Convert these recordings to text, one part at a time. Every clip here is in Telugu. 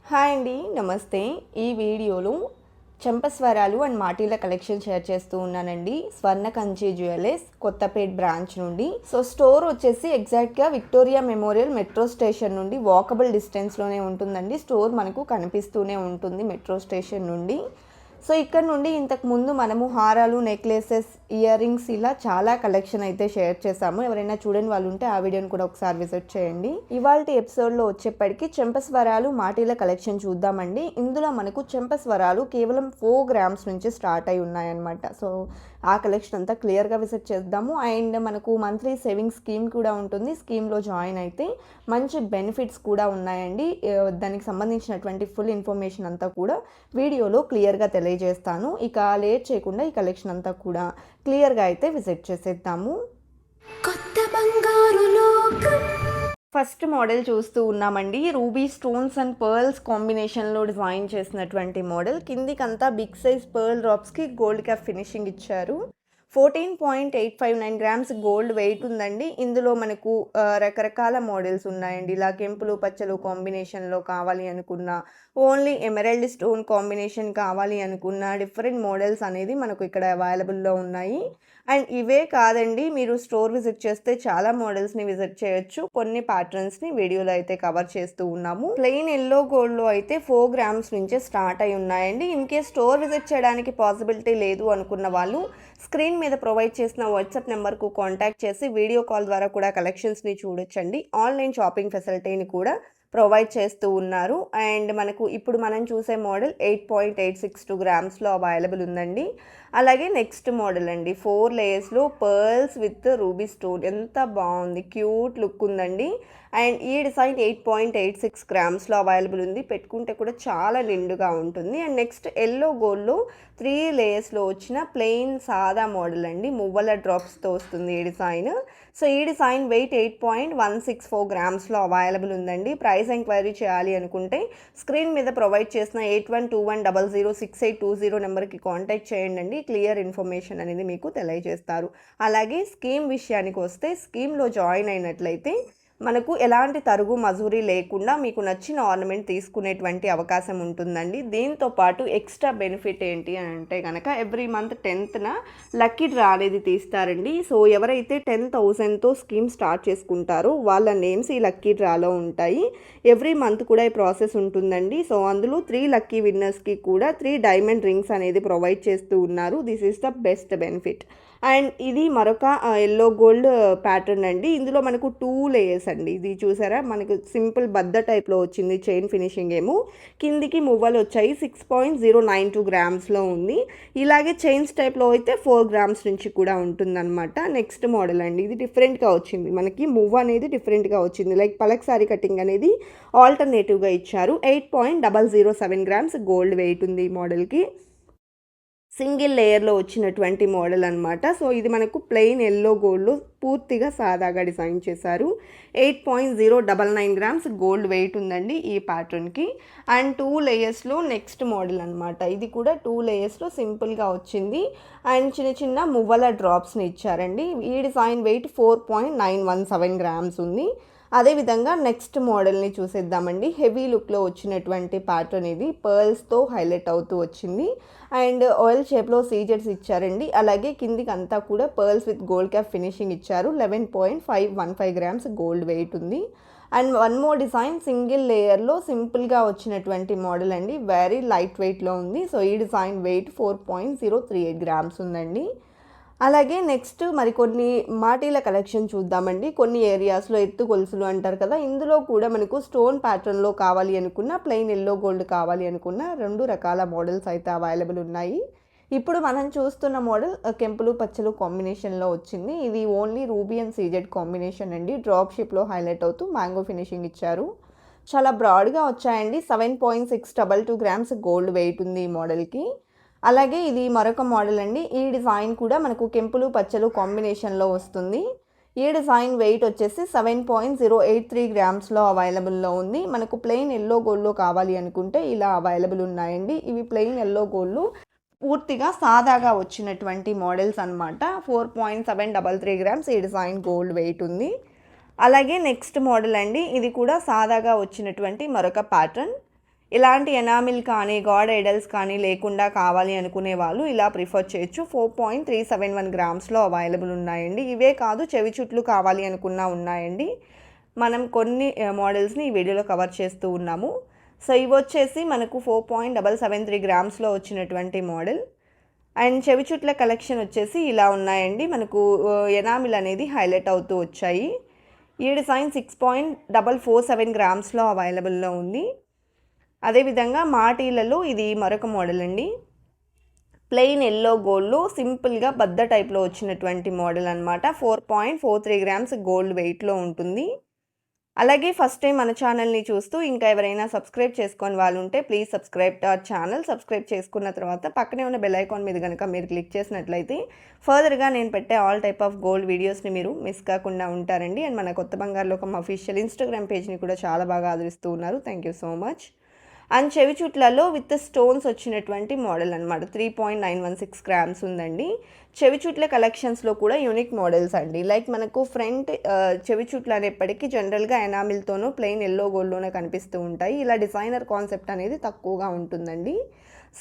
హాయ్ అండి, నమస్తే. ఈ వీడియోలో చెంపస్వరాలు అండ్ మాటీల కలెక్షన్ షేర్ చేస్తూ ఉన్నానండి. స్వర్ణ కంచి జ్యువెలర్స్ కొత్తపేట్ బ్రాంచ్ నుండి. సో స్టోర్ వచ్చేసి ఎగ్జాక్ట్గా విక్టోరియా మెమోరియల్ మెట్రో స్టేషన్ నుండి వాకబుల్ డిస్టెన్స్లోనే ఉంటుందండి. స్టోర్ మనకు కనిపిస్తూనే ఉంటుంది మెట్రో స్టేషన్ నుండి. సో ఇక్కడ నుండి ఇంతకు ముందు మనము హారాలు, నెక్లెసెస్, ఇయర్ రింగ్స్ ఇలా చాలా కలెక్షన్ అయితే షేర్ చేసాము. ఎవరైనా చూడని వాళ్ళు ఉంటే ఆ వీడియోని కూడా ఒకసారి విజిట్ చేయండి. ఇవాళ ఎపిసోడ్లో వచ్చేప్పటికి చెంపస్వరాలు మాటీల కలెక్షన్ చూద్దామండి. ఇందులో మనకు చెంపస్వరాలు కేవలం 4 గ్రామ్స్ నుంచి స్టార్ట్ అయి ఉన్నాయన్నమాట. సో ఆ కలెక్షన్ అంతా క్లియర్గా విజిట్ చేద్దాము. అండ్ మనకు మంత్లీ సేవింగ్ స్కీమ్ కూడా ఉంటుంది. స్కీమ్లో జాయిన్ అయితే మంచి బెనిఫిట్స్ కూడా ఉన్నాయండి. దానికి సంబంధించినటువంటి ఫుల్ ఇన్ఫర్మేషన్ అంతా కూడా వీడియోలో క్లియర్గా తెలియజేస్తాను. ఇక లేట్ చేయకుండా ఈ కలెక్షన్ అంతా కూడా క్లియర్గా అయితే విజిట్ చేసేద్దాము. కొత్త బంగారు లోకం ఫస్ట్ మోడల్ చూస్తూ ఉన్నామండి. రూబీ స్టోన్స్ అండ్ పర్ల్స్ కాంబినేషన్లో డిజైన్ చేసినటువంటి మోడల్. కిందికంతా బిగ్ సైజ్ పర్ల్ డ్రాప్స్కి గోల్డ్ క్యాప్ ఫినిషింగ్ ఇచ్చారు. 14.859 గ్రామ్స్ గోల్డ్ వెయిట్ ఉందండి. ఇందులో మనకు రకరకాల మోడల్స్ ఉన్నాయండి. ఇలా కెంపులు పచ్చలు కాంబినేషన్లో కావాలి అనుకున్నా, ఓన్లీ ఎమరాల్డ్ స్టోన్ కాంబినేషన్ కావాలి అనుకున్న డిఫరెంట్ మోడల్స్ అనేది మనకు ఇక్కడ అవైలబుల్లో ఉన్నాయి. అండ్ ఇవే కాదండి, మీరు స్టోర్ విజిట్ చేస్తే చాలా మోడల్స్ని విజిట్ చేయొచ్చు. కొన్ని ప్యాటర్న్స్ని వీడియోలో అయితే కవర్ చేస్తూ ఉన్నాము. ప్లెయిన్ ఎల్లో గోల్డ్లో అయితే 4 గ్రామ్స్ నుంచే స్టార్ట్ అయి ఉన్నాయండి. ఇన్ కేస్ స్టోర్ విజిట్ చేయడానికి పాసిబిలిటీ లేదు అనుకున్న వాళ్ళు స్క్రీన్ మీద ప్రొవైడ్ చేసిన వాట్సాప్ నెంబర్కు కాంటాక్ట్ చేసి వీడియో కాల్ ద్వారా కూడా కలెక్షన్స్ని చూడొచ్చండి. ఆన్లైన్ షాపింగ్ ఫెసిలిటీని కూడా ప్రొవైడ్ చేస్తూ ఉన్నారు. అండ్ మనకు ఇప్పుడు మనం చూసే మోడల్ 8.862 గ్రామ్స్లో అవైలబుల్ ఉందండి. అలాగే నెక్స్ట్ మోడల్ అండి, 4 లేయర్స్లో పర్ల్స్ విత్ రూబీ స్టోన్. ఎంత బాగుంది, క్యూట్ లుక్ ఉందండి. అండ్ ఈ డిజైన్ 8.86 గ్రామ్స్లో అవైలబుల్ ఉంది. పెట్టుకుంటే కూడా చాలా నిండుగా ఉంటుంది. అండ్ నెక్స్ట్ ఎల్లో గోల్డ్లో 3 లేయర్స్లో వచ్చిన ప్లెయిన్ సాదా మోడల్ అండి. మువ్వల డ్రాప్స్తో వస్తుంది ఈ డిజైన్. సో ఈ డిజైన్ వెయిట్ 8.164 గ్రామ్స్లో అవైలబుల్ ఉందండి. ప్రైస్ ఎంక్వైరీ చేయాలి అనుకుంటే స్క్రీన్ మీద ప్రొవైడ్ చేసిన 8121006820 నెంబర్కి కాంటాక్ట్ చేయండి. క్లియర్ ఇన్ఫర్మేషన్ అనేది మీకు తెలియజేస్తారు. అలాగే స్కీమ్ విషయానికి వస్తే స్కీమ్లో జాయిన్ అయినట్లయితే మనకు ఎలాంటి తరుగు మజూరీ లేకుండా మీకు నచ్చిన ఆర్నమెంట్ తీసుకునేటువంటి అవకాశం ఉంటుందండి. దీంతో పాటు ఎక్స్ట్రా బెనిఫిట్ ఏంటి అని అంటే కనుక every month 10th lucky draw అనేది తీస్తారండి. సో ఎవరైతే 10,000తో స్కీమ్ స్టార్ట్ చేసుకుంటారో వాళ్ళ నేమ్స్ ఈ లక్కీ డ్రాలో ఉంటాయి. ఎవ్రీ మంత్ కూడా ఈ ప్రాసెస్ ఉంటుందండి. సో అందులో 3 లక్కీ విన్నర్స్కి కూడా 3 డైమండ్ రింగ్స్ అనేది ప్రొవైడ్ చేస్తూ ఉన్నారు. This is the best benefit. And ఇది మరొక ఎల్లో గోల్డ్ ప్యాటర్న్ అండి. ఇందులో మనకు 2 లేయర్స్ అండి. ఇది చూసారా, మనకు సింపుల్ బద్ద టైప్లో వచ్చింది. చైన్ ఫినిషింగ్ ఏమో కిందికి మువ్వలు వచ్చాయి. 6.092 గ్రామ్స్లో ఉంది. ఇలాగే చైన్స్ టైప్లో అయితే 4 గ్రామ్స్ నుంచి కూడా ఉంటుందన్నమాట. నెక్స్ట్ మోడల్ అండి, ఇది డిఫరెంట్గా వచ్చింది. మనకి మువ్వ అనేది డిఫరెంట్గా వచ్చింది. లైక్ పలక్ సారీ కటింగ్ అనేది ఆల్టర్నేటివ్గా ఇచ్చారు. 8.007 గ్రామ్స్ గోల్డ్ వెయిట్ ఉంది ఈ మోడల్కి. సింగిల్ లేయర్లో వచ్చినటువంటి మోడల్ అనమాట. సో ఇది మనకు ప్లెయిన్ ఎల్లో గోల్డ్లో పూర్తిగా సాదాగా డిజైన్ చేశారు. 8.099 గ్రామ్స్ గోల్డ్ వెయిట్ ఉందండి ఈ ప్యాటర్న్కి. అండ్ 2 లేయర్స్లో నెక్స్ట్ మోడల్ అనమాట. ఇది కూడా 2 లేయర్స్లో సింపుల్గా వచ్చింది. అండ్ చిన్న చిన్న మువ్వల డ్రాప్స్ని ఇచ్చారండి. ఈ డిజైన్ వెయిట్ 4.917 గ్రామ్స్ ఉంది. అదేవిధంగా నెక్స్ట్ మోడల్ని చూసేద్దామండి. హెవీ లుక్లో వచ్చినటువంటి ప్యాటర్న్ ఇది. పర్ల్స్తో హైలైట్ అవుతూ వచ్చింది. అండ్ ఆయిల్ షేప్లో సీజెట్స్ ఇచ్చారండి. అలాగే కిందికి అంతా కూడా pearls with gold cap finishing ఇచ్చారు. 11.515 గ్రామ్స్ గోల్డ్ వెయిట్ ఉంది. And one more design single లేయర్లో సింపుల్గా వచ్చినటువంటి మోడల్ అండి. వెరీ లైట్ వెయిట్లో ఉంది. సో ఈ డిజైన్ వెయిట్ 4.038 గ్రామ్స్ ఉందండి. అలాగే నెక్స్ట్ మరికొన్ని మాటీల కలెక్షన్ చూద్దామండి. కొన్ని ఏరియాస్లో ఎత్తు గొలుసులు అంటారు కదా, ఇందులో కూడా మనకు స్టోన్ ప్యాటర్న్లో కావాలి అనుకున్న, ప్లెయిన్ ఎల్లో గోల్డ్ కావాలి అనుకున్న 2 రకాల మోడల్స్ అయితే అవైలబుల్ ఉన్నాయి. ఇప్పుడు మనం చూస్తున్న మోడల్ కెంపులు పచ్చలు కాంబినేషన్లో వచ్చింది. ఇది only ruby and CZ combination అండి. డ్రాప్ షేప్లో హైలైట్ అవుతూ మ్యాంగో ఫినిషింగ్ ఇచ్చారు. చాలా బ్రాడ్గా వచ్చాయండి. 7.622 గ్రామ్స్ గోల్డ్ వెయిట్ ఉంది ఈ మోడల్కి. అలాగే ఇది మరొక మోడల్ అండి. ఈ డిజైన్ కూడా మనకు కెంపులు పచ్చలు కాంబినేషన్లో వస్తుంది. ఈ డిజైన్ వెయిట్ వచ్చేసి 7.083 గ్రామ్స్లో అవైలబుల్లో ఉంది. మనకు ప్లెయిన్ ఎల్లో గోల్డ్లో కావాలి అనుకుంటే ఇలా అవైలబుల్ ఉన్నాయండి. ఇవి ప్లెయిన్ ఎల్లో గోల్డ్ పూర్తిగా సాదాగా వచ్చినటువంటి మోడల్స్ అనమాట. 4.733 గ్రామ్స్ ఈ డిజైన్ గోల్డ్ వెయిట్ ఉంది. అలాగే నెక్స్ట్ మోడల్ అండి, ఇది కూడా సాదాగా వచ్చినటువంటి మరొక ప్యాటర్న్. ఇలాంటి ఎనామిల్ కానీ గాడ్ ఐడల్స్ కానీ లేకుండా కావాలి అనుకునే వాళ్ళు ఇలా ప్రిఫర్ చేయొచ్చు. 4.371 గ్రామ్స్లో అవైలబుల్ ఉన్నాయండి. ఇవే కాదు చెవి చుట్లు కావాలి అనుకున్నా ఉన్నాయండి. మనం కొన్ని మోడల్స్ని ఈ వీడియోలో కవర్ చేస్తూ ఉన్నాము. సో ఇవి వచ్చేసి మనకు 4.773 గ్రామ్స్లో వచ్చినటువంటి మోడల్. అండ్ చెవి చుట్ల కలెక్షన్ వచ్చేసి ఇలా ఉన్నాయండి. మనకు ఎనామిల్ అనేది హైలైట్ అవుతూ వచ్చాయి. ఈ డిజైన్ 6.447 గ్రామ్స్లో అవైలబుల్లో ఉంది. అదేవిధంగా మాటీలలో ఇది మరొక మోడల్ అండి. ప్లెయిన్ ఎల్లో గోల్డ్లో సింపుల్గా బద్ద టైప్లో వచ్చినటువంటి మోడల్ అనమాట. 4.43 గ్రామ్స్ గోల్డ్ వెయిట్లో ఉంటుంది. అలాగే ఫస్ట్ టైం మన ఛానల్ని చూస్తూ ఇంకా ఎవరైనా సబ్స్క్రైబ్ చేసుకొని వాళ్ళు ఉంటే please subscribe to our channel. Subscribe చేసుకున్న తర్వాత పక్కనే ఉన్న బెల్ ఐకాన్ మీద కనుక మీరు క్లిక్ చేసినట్లయితే ఫర్దర్గా నేను పెట్టే ఆల్ టైప్ ఆఫ్ గోల్డ్ వీడియోస్ని మీరు మిస్ కాకుండా ఉంటారండి. అండ్ మన కొత్త బంగారు లోకం అఫీషియల్ ఇన్స్టాగ్రామ్ పేజ్ని కూడా చాలా బాగా ఆదరిస్తూ ఉన్నారు. Thank you so much. And చెవి చుట్లలో విత్ స్టోన్స్ వచ్చినటువంటి మోడల్ అనమాట. 3.916 గ్రామ్స్ ఉందండి. చెవి చుట్ల కలెక్షన్స్లో కూడా యూనిక్ మోడల్స్ అండి. లైక్ మనకు ఫ్రంట్ చెవి చుట్లు అనేప్పటికీ జనరల్గా ఎనామిల్తోనూ ప్లెయిన్ ఎల్లో గోల్డ్లోనే కనిపిస్తూ ఉంటాయి. ఇలా డిజైనర్ కాన్సెప్ట్ అనేది తక్కువగా ఉంటుందండి.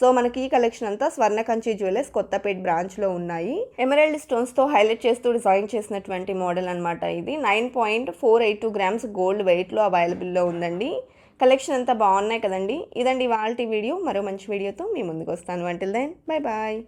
సో మనకి ఈ కలెక్షన్ అంతా స్వర్ణకంచి జ్యువెలర్స్ కొత్తపేట్ బ్రాంచ్లో ఉన్నాయి. ఎమరాల్డ్ స్టోన్స్తో హైలైట్ చేస్తూ డిజైన్ చేసినటువంటి మోడల్ అనమాట. ఇది 9.482 గ్రామ్స్ గోల్డ్ వెయిట్లో అవైలబుల్లో ఉందండి. కలెక్షన్ అంతా బాగున్నాయి కదండి. ఇదండి ఇవాల్టి వీడియో. మరో మంచి వీడియోతో మీ ముందుకు వస్తాను. Until then bye bye.